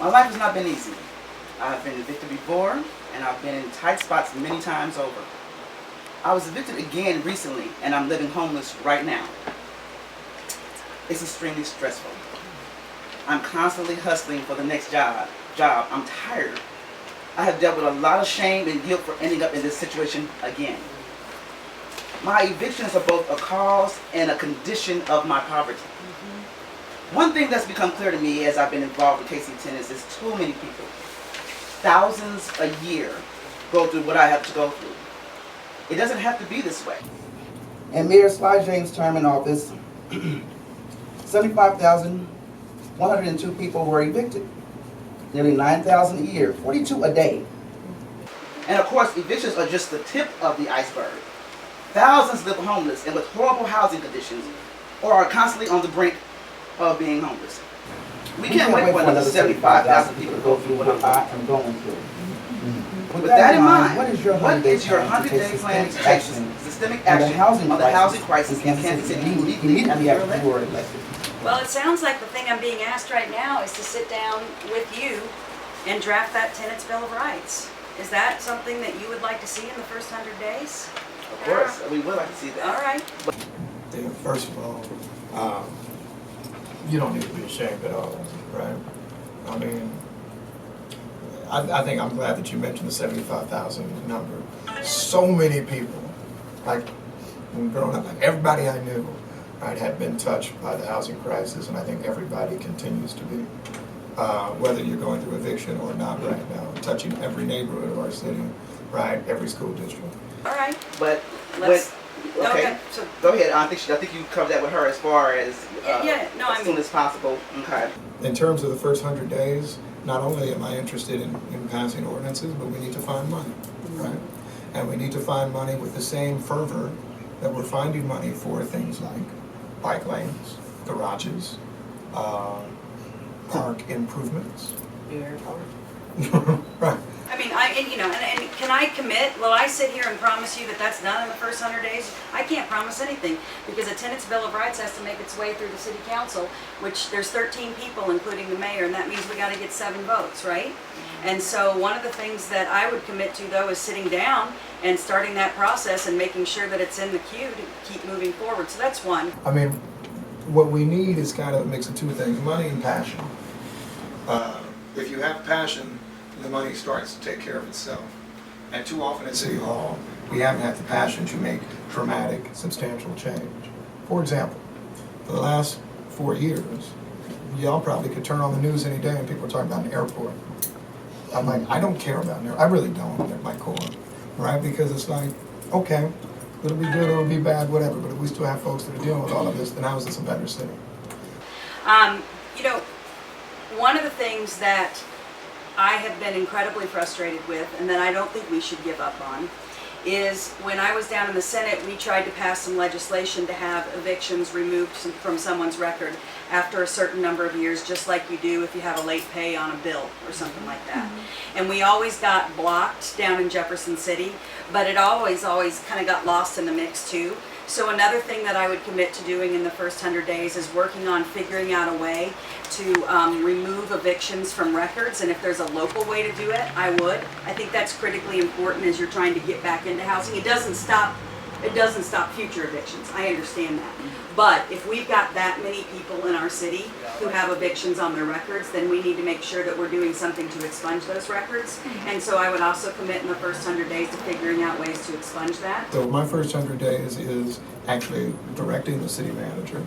My life has not been easy. I've been evicted before, and I've been in tight spots many times over. I was evicted again recently, and I'm living homeless right now. It's extremely stressful. I'm constantly hustling for the next job. I'm tired. I have dealt with a lot of shame and guilt for ending up in this situation again. My evictions are both a cause and a condition of my poverty. One thing that's become clear to me as I've been involved with KC Tenants is too many people, thousands a year, go through what I have to go through. It doesn't have to be this way. In Mayor Sly James' term in office, 75,102 people were evicted. Nearly 9,000 a year, 42 a day. And of course, evictions are just the tip of the iceberg. Thousands live homeless and with horrible housing conditions, or are constantly on the brink of being homeless. We can't wait for another 75,000 people to go through what I am going through. With that in mind, what is your 100-day plan to take systemic action on the housing crisis in Kansas City immediately after you were elected? Well, it sounds like the thing I'm being asked right now is to sit down with you and draft that Tenants Bill of Rights. Is that something that you would like to see in the first 100 days? Of course, we would like to see that. All right. First of all, you don't need to be ashamed at all, right? I mean, I think I'm glad that you mentioned the 75,000 number. So many people, like when growing up, like everybody I knew, right, had been touched by the housing crisis, and I think everybody continues to be. Whether you're going through eviction or not right now, touching every neighborhood of our city, right, every school district. All right. But okay. So go ahead. I think you covered that with her as far as as soon as possible. Okay. In terms of the first 100 days, not only am I interested in passing ordinances, but we need to find money, right? And we need to find money with the same fervor that we're finding money for things like bike lanes, garages, park improvements. Right. I mean, and can I commit? Will I sit here and promise you that that's done in the first 100 days? I can't promise anything because a Tenants Bill of Rights has to make its way through the City Council, which there's 13 people, including the mayor, and that means we got to get 7 votes, right? And so one of the things that I would commit to, though, is sitting down and starting that process and making sure that it's in the queue to keep moving forward. So that's one. I mean, what we need is kind of a mix of two things, money and passion. If you have passion, the money starts to take care of itself. And too often at City Hall, we haven't had the passion to make dramatic, substantial change. For example, for the last 4 years, y'all probably could turn on the news any day and people are talking about an airport. I'm like, I don't care about it. I really don't at my core, right? Because it's like, okay, it'll be good, it'll be bad, whatever, but if we still have folks that are dealing with all of this, then how is this a better city? One of the things that I have been incredibly frustrated with, and that I don't think we should give up on, is when I was down in the Senate, we tried to pass some legislation to have evictions removed from someone's record after a certain number of years, just like you do if you have a late pay on a bill or something like that. And we always got blocked down in Jefferson City, but it always kind of got lost in the mix too. So another thing that I would commit to doing in the first 100 days is working on figuring out a way to remove evictions from records, and if there's a local way to do it, I would. I think that's critically important as you're trying to get back into housing. It doesn't stop future evictions, I understand that. But if we've got that many people in our city who have evictions on their records, then we need to make sure that we're doing something to expunge those records. And so I would also commit in the first 100 days to figuring out ways to expunge that. So my first 100 days is actually directing the city manager,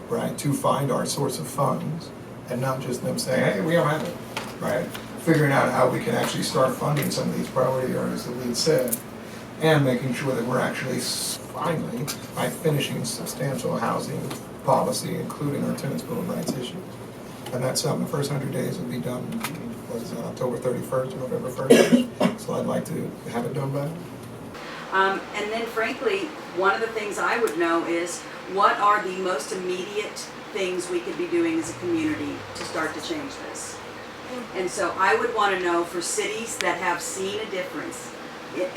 right, to find our source of funds, and not just them saying, hey, we don't have it, right? Figuring out how we can actually start funding some of these priority areas that we had said, and making sure that we're actually finally finishing substantial housing policy, including our Tenants Bill of Rights issues. And that's something the first 100 days will be done, October 31st or November 1st. So I'd like to have it done by. And then frankly, one of the things I would know is what are the most immediate things we could be doing as a community to start to change this. And so I would want to know for cities that have seen a difference,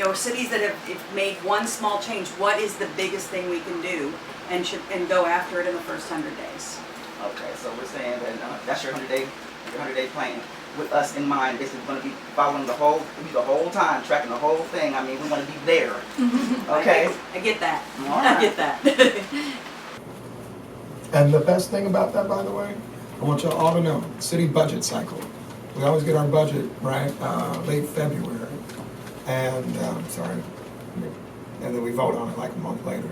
or cities that have made one small change, what is the biggest thing we can do and go after it in the first 100 days. Okay, so we're saying that that's your 100-day the 100-day plan, with us in mind. Basically, we're going to be following the whole time, tracking the whole thing. I mean, we want to be there. Okay? I get that. All right. I get that. And the best thing about that, by the way, I want you all to know, city budget cycle. We always get our budget, right, late February. And, and then we vote on it like a month later.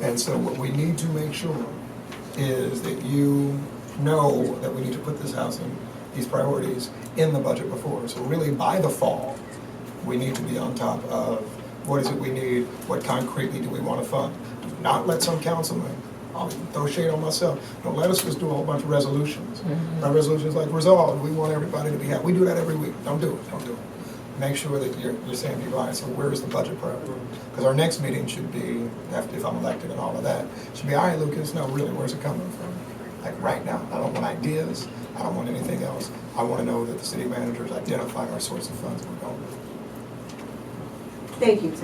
And so what we need to make sure is that you know that we need to put this house in, these priorities in the budget before. So really by the fall, we need to be on top of what is it we need, what concretely do we want to fund. Do not let some councilman, I'll throw shade on myself, don't let us just do a whole bunch of resolutions. Our resolutions like resolved, we want everybody to be happy. We do that every week. Don't do it, don't do it. Make sure that you're saying to people, all right, so where's the budget priority? Because our next meeting should be, after if I'm elected and all of that, should be, all right, Lucas, no, really, where's it coming from? Like right now, I don't want ideas, I don't want anything else. I want to know that the city managers identify our source of funds and we're going with it. Thank you, Tim.